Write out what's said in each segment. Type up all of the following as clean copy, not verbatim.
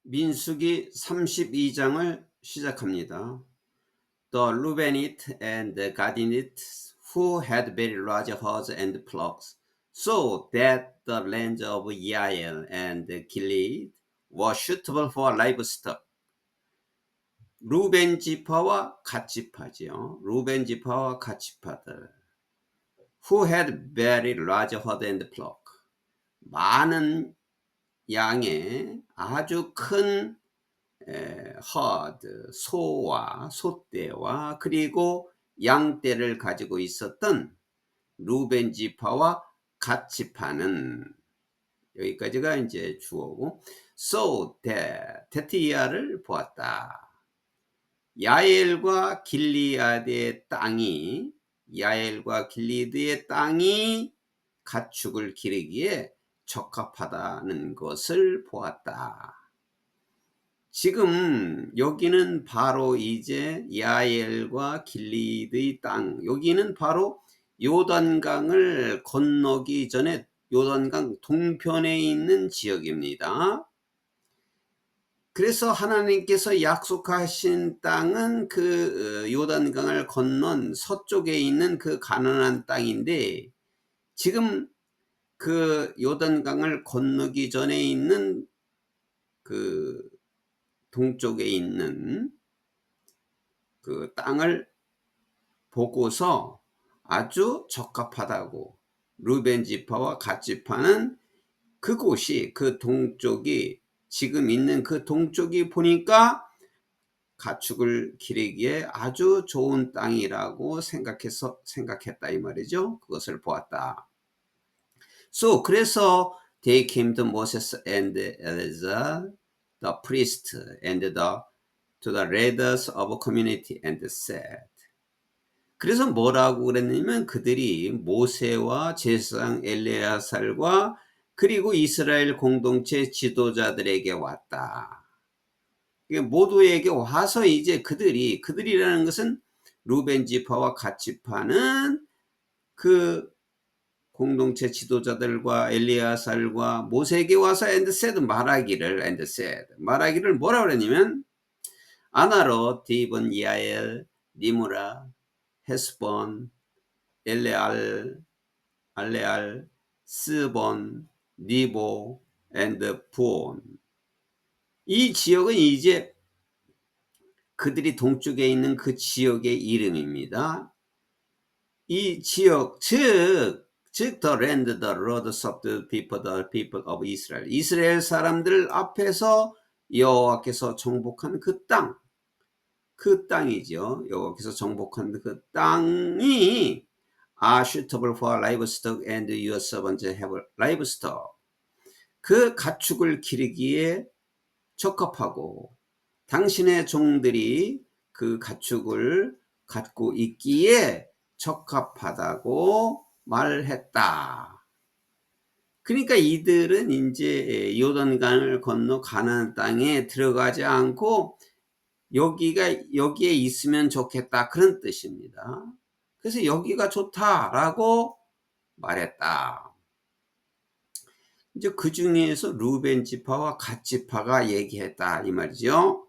민수기 32장을 시작합니다. The Reubenites and the Gadianites who had very large herds and flocks, saw that the lands of Yael and Gilead were suitable for livestock. 루벤 지파와 갓 지파지요. 루벤 지파와 갓 지파들. Who had very large herd and flock. 많은 양의 아주 큰 herd, 소와 소떼와 그리고 양떼를 가지고 있었던 루벤 지파와 갓 지파는, 여기까지가 이제 주어고, so that 보았다. 야엘과 길리아드의 땅이, 야엘과 길리드의 땅이 가축을 기르기에 적합하다는 것을 보았다. 지금 여기는 바로 이제 야엘과 길리드의 땅, 여기는 바로 요단강을 건너기 전에 요단강 동편에 있는 지역입니다. 그래서 하나님께서 약속하신 땅은 그 요단강을 건넌 서쪽에 있는 그 가나안 땅인데, 지금 그 요단강을 건너기 전에 있는 그 동쪽에 있는 그 땅을 보고서 아주 적합하다고, 루벤 지파와 갓 지파는 그곳이, 그 동쪽이, 지금 있는 그 동쪽이 보니까 가축을 기르기에 아주 좋은 땅이라고 생각했다 이 말이죠. 그것을 보았다. So, 그래서 they came to Moses and Eleazar the priest and to the leaders of community and said. 그래서 뭐라고 그랬냐면, 그들이 모세와 제사장 엘레아살과 그리고 이스라엘 공동체 지도자들에게 왔다. 모두에게 와서 이제 그들이라는 것은 루벤 지파와 갓 지파는 그 공동체 지도자들과 엘리야살과 모세에게 와서 and said, 말하기를 뭐라 그랬냐면, 아나롯, 디본, 야엘, 니무라, 헤스본, 알레알, 스본, 니보, and 부온. 이 지역은 이제 그들이 동쪽에 있는 그 지역의 이름입니다. 이 지역, 즉 the land, the roads of the people of Israel. 이스라엘 사람들 앞에서 여호와께서 정복한 그 땅, 그 땅이죠. 여호와께서 정복한 그 땅이 are suitable for livestock and your servants have livestock. 그 가축을 기르기에 적합하고 당신의 종들이 그 가축을 갖고 있기에 적합하다고 말했다. 그러니까 이들은 이제 요단강을 건너 가나안 땅에 들어가지 않고 여기에 있으면 좋겠다, 그런 뜻입니다. 그래서 여기가 좋다라고 말했다. 이제 그 중에서 루벤 지파와 갓 지파가 얘기했다 이 말이죠.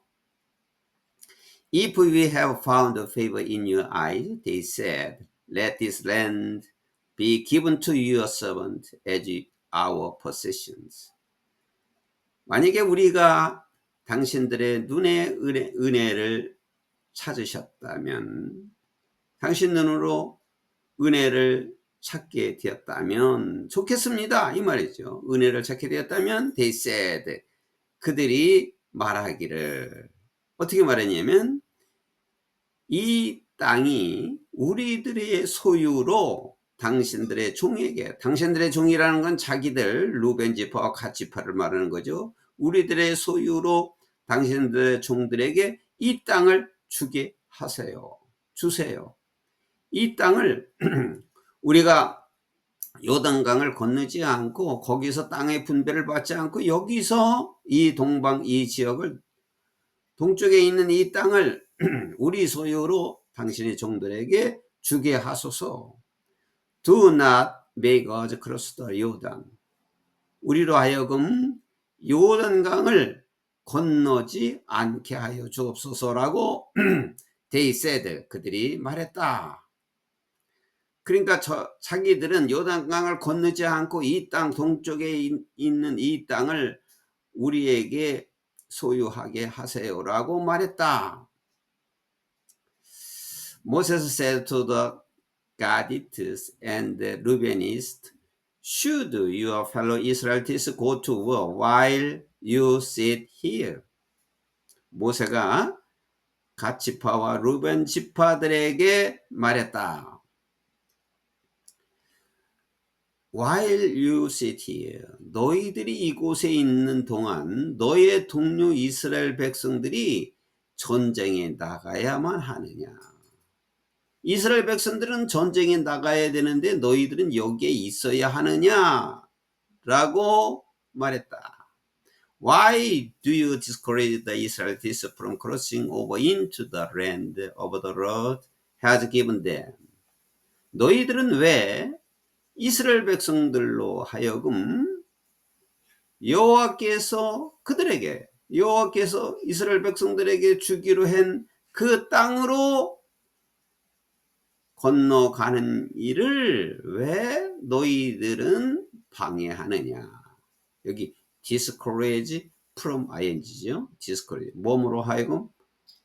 If we have found favor in your eyes, they said, let this land be given to your servant as our possessions. 만약에 우리가 당신들의 눈에 은혜를 찾으셨다면, 당신 눈으로 은혜를 찾게 되었다면 좋겠습니다 이 말이죠. 은혜를 찾게 되었다면 they said, 그들이 말하기를 어떻게 말했냐면, 이 땅이 우리들의 소유로 당신들의 종에게, 당신들의 종이라는 건 자기들 루벤 지파와 갓 지파를 말하는 거죠. 우리들의 소유로 당신들의 종들에게 이 땅을 주게 하세요. 주세요. 이 땅을 우리가 요단강을 건너지 않고 거기서 땅의 분배를 받지 않고 여기서 이 지역을, 동쪽에 있는 이 땅을 우리 소유로 당신의 종들에게 주게 하소서. Do not make us cross the Jordan. 우리로 하여금 요단강을 건너지 않게 하여 주옵소서라고 they said, 그들이 말했다. 그러니까 자기들은 요단강을 건너지 않고 이 땅 동쪽에 있는 이 땅을 우리에게 소유하게 하세요라고 말했다. Moses said to the Gadites and the Reubenites, should your fellow Israelites go to war while you sit here? 모세가 갓 지파와 루벤 지파들에게 말했다. While you sit here, 너희들이 이곳에 있는 동안 너희의 동료 이스라엘 백성들이 전쟁에 나가야만 하느냐? 이스라엘 백성들은 전쟁에 나가야 되는데 너희들은 여기에 있어야 하느냐? 라고 말했다. Why do you discourage the Israelites from crossing over into the land of the Lord has given them? 너희들은 왜 이스라엘 백성들로 하여금 여호와께서 이스라엘 백성들에게 주기로 한 그 땅으로 건너가는 일을 왜 너희들은 방해하느냐? 여기 discourage from ing죠. discourage, 몸으로 하여금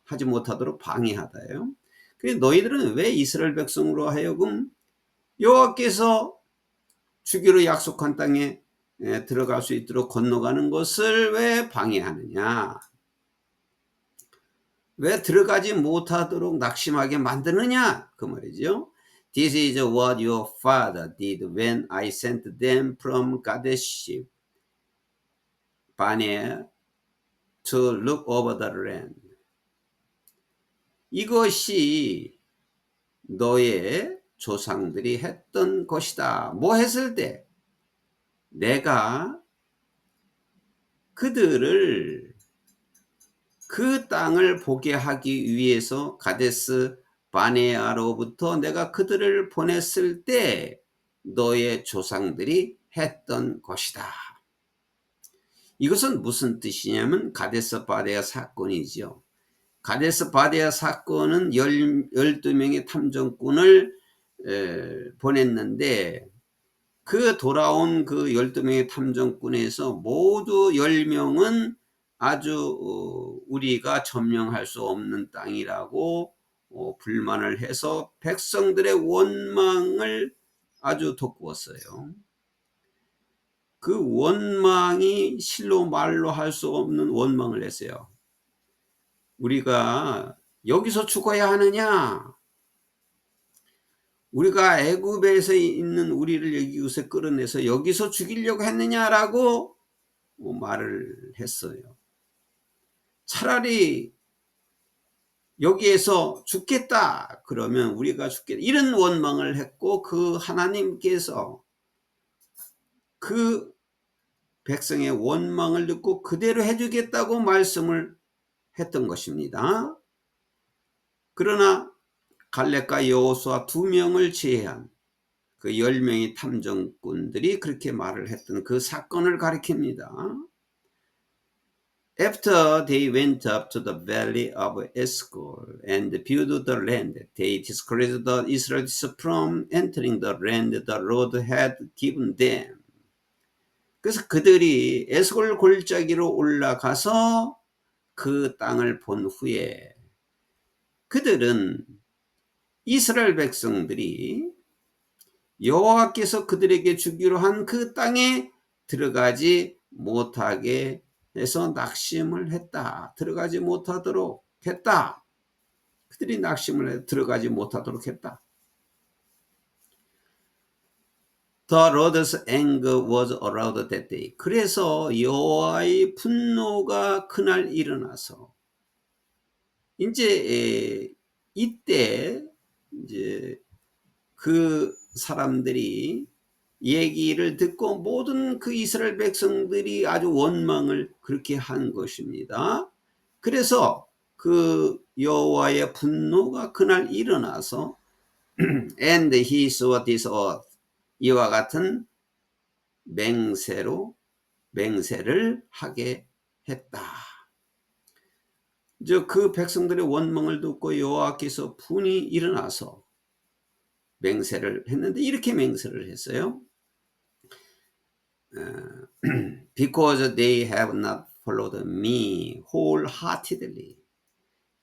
하지 못하도록 방해하다예요. 그래서 너희들은 왜 이스라엘 백성으로 하여금 여호와께서 주기로 약속한 땅에 들어갈 수 있도록 건너가는 것을 왜 방해하느냐? 왜 들어가지 못하도록 낙심하게 만드느냐? 그 말이죠. This is what your father did when I sent them from Kadesh Barnea to look over the land. 이것이 너의 조상들이 했던 것이다. 뭐 했을 때? 내가 그들을 그 땅을 보게 하기 위해서 가데스 바네아로부터 내가 그들을 보냈을 때 너의 조상들이 했던 것이다. 이것은 무슨 뜻이냐면 가데스 바네아 사건이죠. 가데스 바네아 사건은 12명의 탐정꾼을 보냈는데 그 돌아온 그 12명의 탐정꾼에서 모두 10명은 아주 우리가 점령할 수 없는 땅이라고 불만을 해서 백성들의 원망을 아주 돋구었어요. 그 원망이 실로 말로 할 수 없는 원망을 했어요. 우리가 여기서 죽어야 하느냐? 우리가 애굽에서 있는 우리를 여기서 끌어내서 여기서 죽이려고 했느냐라고 말을 했어요. 차라리 여기에서 죽겠다 그러면 우리가 죽겠다 이런 원망을 했고 그 하나님께서 그 백성의 원망을 듣고 그대로 해주겠다고 말씀을 했던 것입니다. 그러나 갈렙과 여호수아 2명을 제외한 그 10명의 탐정꾼들이 그렇게 말을 했던 그 사건을 가리킵니다. After they went up to the valley of Eshcol and viewed the land, they discouraged the Israelites from entering the land the Lord had given them. 그래서 그들이 에스골 골짜기로 올라가서 그 땅을 본 후에 그들은 이스라엘 백성들이 여호와께서 그들에게 주기로 한 그 땅에 들어가지 못하게 해서 낙심을 했다. 들어가지 못하도록 했다. 그들이 낙심을 해서 들어가지 못하도록 했다. The Lord's anger was aroused that day. 그래서 여호와의 분노가 그날 일어나서 이제 이때 이제 그 사람들이 얘기를 듣고 모든 그 이스라엘 백성들이 아주 원망을 그렇게 한 것입니다. 그래서 그 여호와의 분노가 그날 일어나서 and he swore this oath, 이와 같은 맹세를 하게 했다. 그 백성들의 원망을 듣고 여호와께서 분이 일어나서 맹세를 했는데 이렇게 맹세를 했어요. Because they have not followed me wholeheartedly.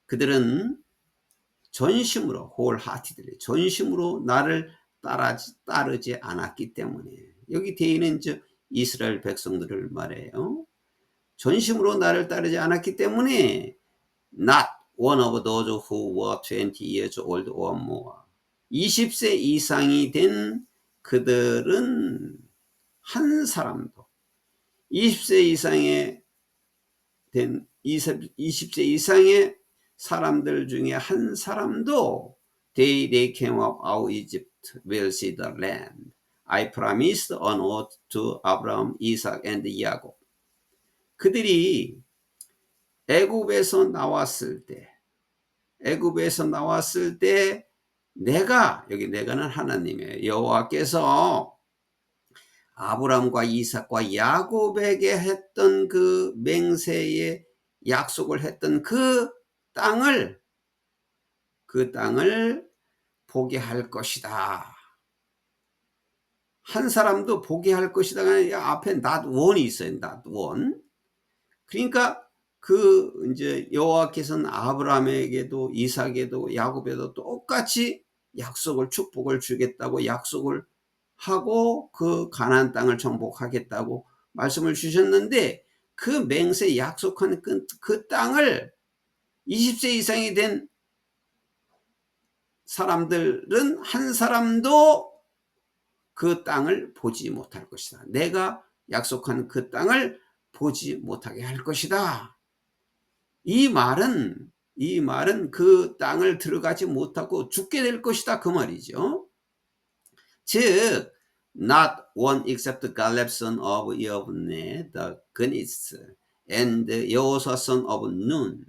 그들은 전심으로 wholeheartedly 전심으로 나를 따르지 않았기 때문에. 여기 되어 있는 이스라엘 백성들을 말해요. 전심으로 나를 따르지 않았기 때문에 not one of those who were 20 years old or more. 20세 이상이 된 그들은 한 사람도 20세 이상의 된 20세 이상의 사람들 중에 한 사람도 they came up out of Egypt will see the land I promised on oath to Abraham, Isaac and Jacob. 그들이 애굽에서 나왔을 때 내가, 여기 내가는 하나님이에요. 여호와께서 아브람과 이삭과 야곱에게 했던 그 맹세의 약속을 했던 그 땅을 보게 할 것이다. 한 사람도 보게 할 것이다. 앞에 not one이 있어요. not one. 그러니까 이제 여호와께서는 아브라함에게도 이삭에도 야곱에도 똑같이 축복을 주겠다고 약속을 하고 그 가나안 땅을 정복하겠다고 말씀을 주셨는데 그 맹세 약속한 그 땅을 20세 이상이 된 사람들은 한 사람도 그 땅을 보지 못할 것이다. 내가 약속한 그 땅을 보지 못하게 할 것이다. 이 말은 그 땅을 들어가지 못하고 죽게 될 것이다. 그 말이죠. 즉 not one except Caleb son of Yephunne the Kenite and Joshua son of Nun.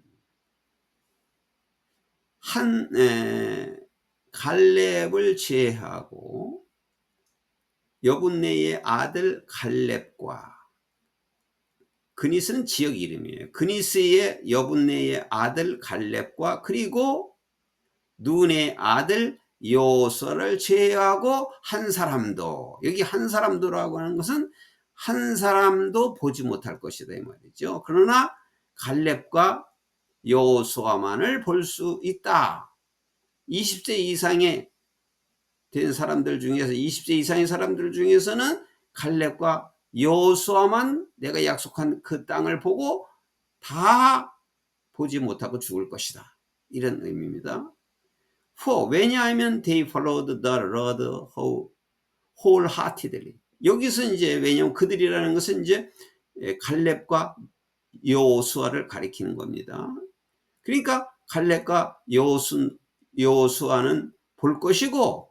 갈렙을 제하고 여분네의 아들 갈렙과 그니스는 지역 이름이에요. 그니스의 여분네의 아들 갈렙과 그리고 눈의 아들 요수아를 제하고 한 사람도, 여기 한 사람도라고 하는 것은 한 사람도 보지 못할 것이다 이 말이죠. 그러나 갈렙과 요수아만을 볼 수 있다. 20세 이상의 된 사람들 중에서 20세 이상의 사람들 중에서는 갈렙과 여호수아만 내가 약속한 그 땅을 보고 다 보지 못하고 죽을 것이다. 이런 의미입니다. 왜냐하면 they followed the Lord wholeheartedly. 여기서 이제 왜냐하면 그들이라는 것은 이제 갈렙과 여호수아를 가리키는 겁니다. 그러니까 갈렙과 여호수아는 볼 것이고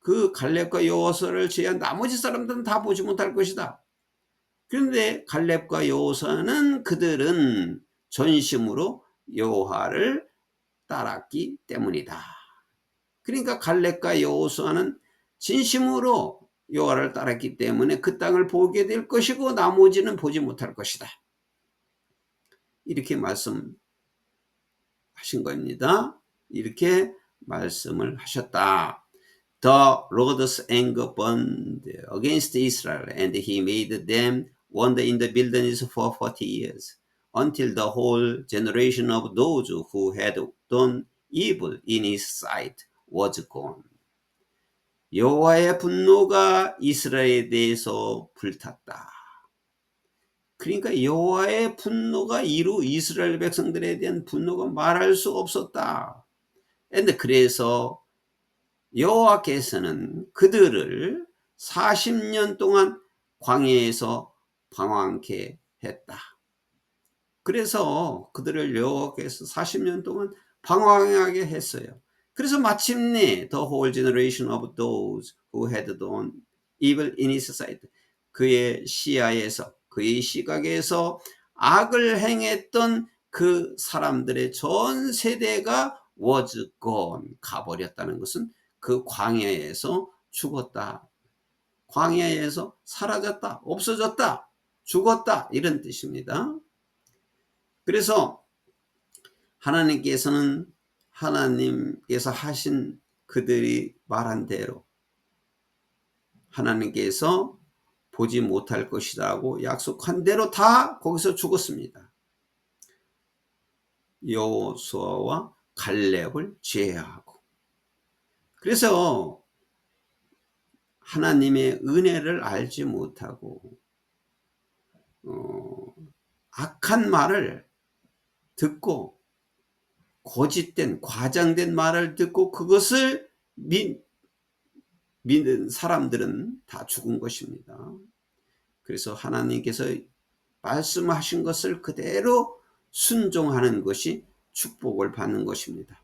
그 갈렙과 여호수아를 제한 나머지 사람들은 다 보지 못할 것이다. 그런데 갈렙과 여호수아는 그들은 전심으로 여호와를 따랐기 때문이다. 그러니까 갈렙과 여호수아는 진심으로 여호와를 따랐기 때문에 그 땅을 보게 될 것이고 나머지는 보지 못할 것이다. 이렇게 말씀하신 겁니다. 이렇게 말씀을 하셨다. The Lord's anger burned against Israel, and he made them wander in the wilderness for 40 years, until the whole generation of those who had done evil in his sight was gone. 여호와의 분노가 이스라엘에 대해서 불탔다. 그러니까 여호와의 분노가 이스라엘 백성들에 대한 분노가 말할 수 없었다. 근데 그래서 여호와께서는 그들을 40년 동안 광야에서 방황케 했다. 그래서 그들을 여호와께서 40년 동안 방황하게 했어요. 그래서 마침내 the whole generation of those who had done evil in his sight, 그의 시야에서 그의 시각에서 악을 행했던 그 사람들의 전 세대가 was gone, 가버렸다는 것은 그 광야에서 죽었다. 광야에서 사라졌다. 없어졌다. 죽었다. 이런 뜻입니다. 그래서 하나님께서는 하나님께서 하신 그들이 말한 대로 하나님께서 보지 못할 것이라고 약속한 대로 다 거기서 죽었습니다. 여호수아와 갈렙을 제외하고. 그래서 하나님의 은혜를 알지 못하고 악한 말을 듣고 거짓된 과장된 말을 듣고 그것을 믿는 사람들은 다 죽은 것입니다. 그래서 하나님께서 말씀하신 것을 그대로 순종하는 것이 축복을 받는 것입니다.